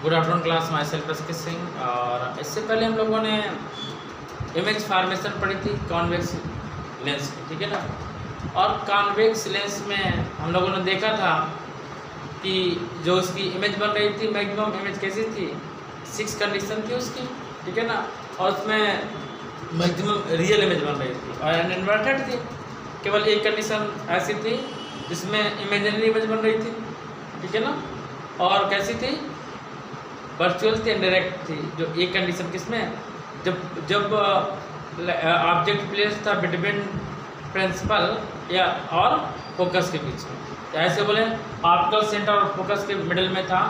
Good afternoon class, myself Praskit Singh. और इससे पहले हम लोगों ने इमेज फॉर्मेशन पढ़ी थी कॉन्वेक्स लेंस की, ठीक है ना। और कॉन्वेक्स लेंस में हम लोगों ने देखा था कि जो उसकी इमेज बन रही थी, मैक्सिमम इमेज कैसी थी, 6 कंडीशन थी उसकी, ठीक है ना। और उसमें मैक्सिमम रियल इमेज बन रही थी और इन्वर्टेड थी। केवल एक कंडीशन ऐसी थी जिसमें इमेजिनरी इमेज बन रही थी, ठीक है ना। और कैसी थी, वर्चुअल थी, इनडायरेक्ट थी। जो एक कंडीशन किसमें, जब ऑब्जेक्ट प्लेस था बिटवीन प्रिंसिपल या और फोकस के बीच में, तो ऐसे बोले ऑप्टिकल सेंटर और फोकस के मिडिल में था,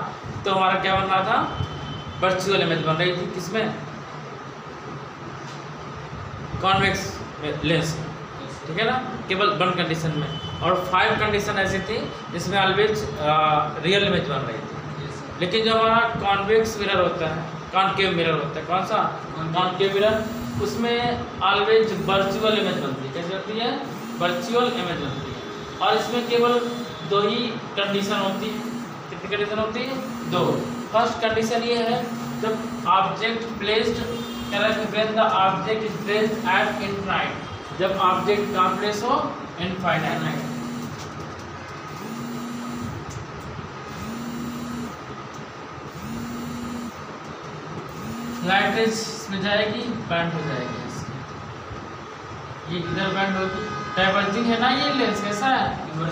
तो हमारा क्या बन रहा था, वर्चुअल इमेज बन रही थी। किसमें, कॉन्वेक्स लेंस में, ठीक है ना। केवल 1 कंडीशन में, और 5 कंडीशन ऐसी थी जिसमें ऑलवेज रियल इमेज बन रही थी। लेकिन जो हमारा कॉन्वेक्स मिरर होता है, कॉनकेव मिरर होता है, कौन सा, कॉनकेव मिरर, उसमें ऑलवेज वर्चुअल इमेज बनती है। कैसे होती है, वर्चुअल इमेज बनती है। और इसमें केवल 2 ही कंडीशन होती है। कितनी कंडीशन होती है, 2। फर्स्ट कंडीशन ये है, जब object placed, when the object is placed at infinite, जब ऑब्जेक्ट कहाँ प्लेस हो, इनफाइनाइट। लाइट रेज में जाएगी, बैंड हो जाएगी इसकी, ये इधर बैंड होगी। डाइवर्जिंग है ना, ये लेंस कैसा है,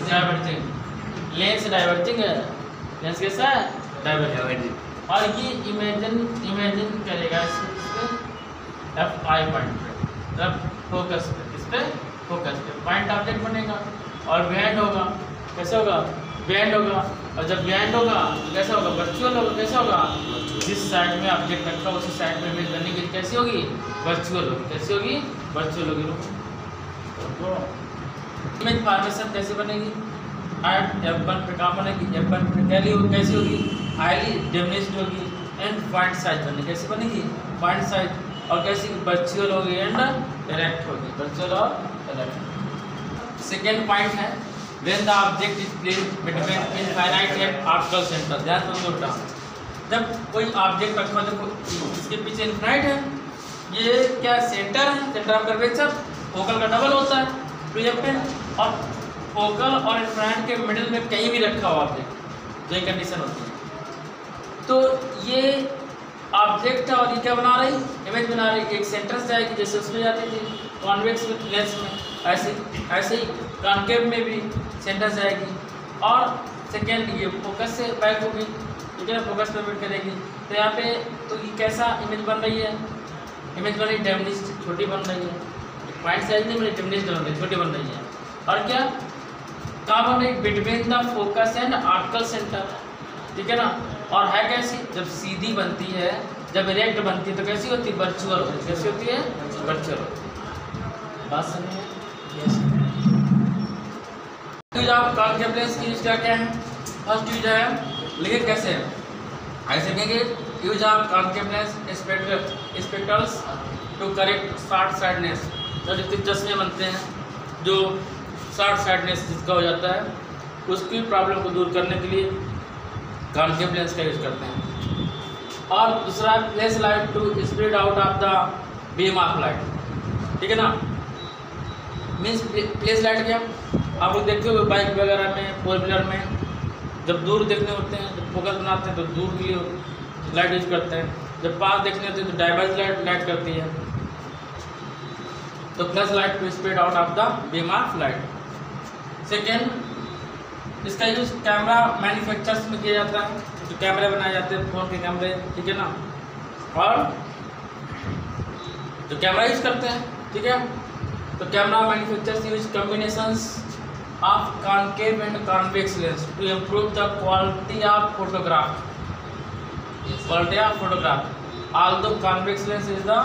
डाइवर्जिंग लेंस, डाइवर्जिंग है लेंस, कैसा है, डाइवर्जिंग। और ये इमेजिन करेगा इस पे F5 पॉइंट पे, जब फोकस पे, इस पे फोकस पे पॉइंट ऑब्जेक्ट बनेगा और बैंड होगा। कैसे होगा, बैंड होगा। और जब बैंड होगा तो कैसा होगा, वर्चुअल होगा। कैसा होगा, जिस साइड में ऑब्जेक्ट रखा उसी साइड में इमेज बनने की कैसी होगी, वर्चुअल होगी। कैसी होगी, वर्चुअल होगी। तो इमेज फॉर्मेशन कैसे बनेगी, एट F1 पे कहाँ बनेगी, F1 पे कैसी होगी, हाईली डिमिनिश्ड होगी एंड पॉइंट साइज बनेगी। कैसे बनेगी, पॉइंट साइज। और कैसी, वर्चुअल होगी एंड डायरेक्ट होगी, वर्चुअल और डायरेक्ट। सेकेंड पॉइंट है, when the object is placed between infinite and optical centre. ध्यान से उल्टा, जब कोई ऑब्जेक्ट रखा, देखो इसके पीछे इनफाइनाइट है, ये क्या सेंटर है, सेंटर ऑफ कर्वेचर, फोकल का डबल होता है प्रिज्म पे, और फोकल और इनफाइनाइट के मिडिल में कहीं भी रखा हुआ ऑब्जेक्ट, जो एक कंडीशन होती है। तो ये ऑब्जेक्ट है और ये क्या बना रही, इमेज बना रही, एक सेंटर से जाएगी जैसे उसमें जाती थी कॉन्वेक्स लेंस में, ऐसे ही कॉनकेव में भी सेंटर से जाएगी। और सेकेंड ये फोकस से बैक होगी, ठीक है ना, फोकस पे मीट करेगी। तो यहाँ पे तो ये कैसा इमेज बन रही है, इमेज बन रही है डिमिनिश्ड, छोटी बन रही है, पॉइंट साइज नहीं बन रही, डिमिनिश्ड बन रही है, छोटी बन रही है। और क्या, कहाँ बन रही, between the focus and optical centre, ठीक है ना। और है कैसी, जब सीधी बनती है, जब इरेक्ट बनती है तो कैसी होती है, वर्चुअल होती है। कैसी होती है, वर्चुअल होती है। बात समझिए। यूज ऑफ कॉनकेव लेंस की यूज क्या क्या है, फर्स्ट यूज है, लेकिन कैसे है, ऐसे कहेंगे, use of concave lens spectacles to correct short sightedness. जब चश्मे बनते हैं, जो शॉर्ट साइडनेस जिसका हो जाता है, उसकी प्रॉब्लम को दूर करने के लिए कॉनकेव लेंस का यूज करते हैं। और दूसरा, place light to spread out of the beam of light, ठीक है ना। मीन्स प्लेस लाइट क्या, आप लोग देखते हो बाइक वगैरह में, 4 व्हीलर में, जब दूर देखने होते हैं, जब फोकस बनाते हैं तो दूर के लिए लाइट यूज करते हैं, जब पास देखने होते हैं तो डाइवर्ज लाइट करती है। तो place light to spread out of the beam of light. Second, इसका यूज कैमरा मैन्युफैक्चर्स में किया जाता है, जो कैमरे बनाए जाते हैं, फ़ोन के कैमरे, ठीक है ना। और जो कैमरा यूज करते हैं, ठीक है, तो camera manufacturers use combinations of concave and convex lens to improve the quality of photograph. Quality of photograph, although convex lens is the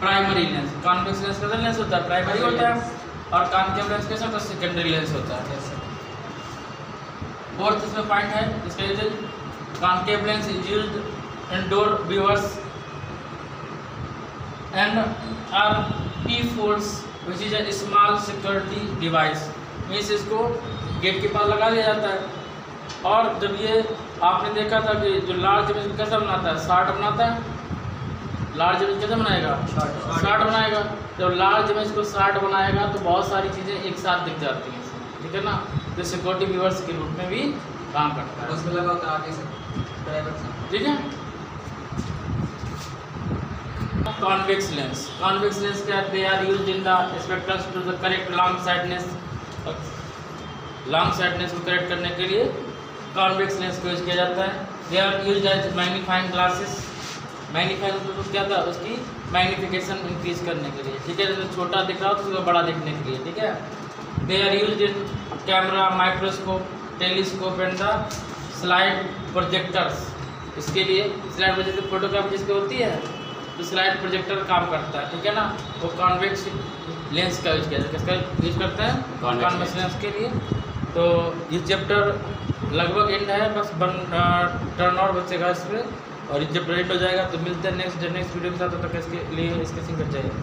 primary lens. Convex lens कैसा लेंस होता है, प्राइमरी होता है, और कॉनकेव लेंस कैसा होता है, secondary lens होता है। फोर्थ इसमें पॉइंट है, इसका use concave lens is used indoor viewers and are P-Force which is a small security device। Means इसको गेट के पास लगा दिया जाता है, और जब ये आपने देखा था कि जो लार्ज इमेज को कैसा बनाता है, शार्ट बनाता है, लार्ज इमेज कैसे बनाएगा, शार्ट बनाएगा। जब लार्ज इमेज को शार्ट बनाएगा तो बहुत सारी चीज़ें एक साथ दिख जाती हैं, ठीक है ना, तो सिक्योरिटी व्यूअर्स के रूप में भी काम करता है, उसमें लगा होता है आगे से, ठीक है। कॉन्वेक्स लेंस, कॉन्वेक्स लेंस क्या है, they are used in the spectrums to the correct long sightedness, long sightedness को करेक्ट करने के लिए कॉन्वेक्स लेंस को यूज किया जाता है। They are used as magnifying glasses, magnifying मतलब क्या था, उसकी मैग्निफिकेशन इंक्रीज करने के लिए, ठीक है, जैसे छोटा दिख रहा हो तो उसको बड़ा दिखने के लिए, ठीक है। They are used in camera, microscope, telescope and the slide projectors, इसके लिए स्लाइड प्रोजेक्टर फोटोग्राफी जिसकी होती है तो स्लाइड प्रोजेक्टर काम करता है, ठीक है ना, वो कॉन्वेक्स लेंस का यूज किया जाता है, किसका यूज करते हैं, कॉन्वेक्स लेंस के लिए। तो ये चैप्टर लगभग एंड है, बस टर्न और बचेगा इस पर, और ये जब एंड हो जाएगा तो मिलते हैं नेक्स्ट वीडियो के साथ, तब तक इसके लिए स्केचिंग कर जाएगा।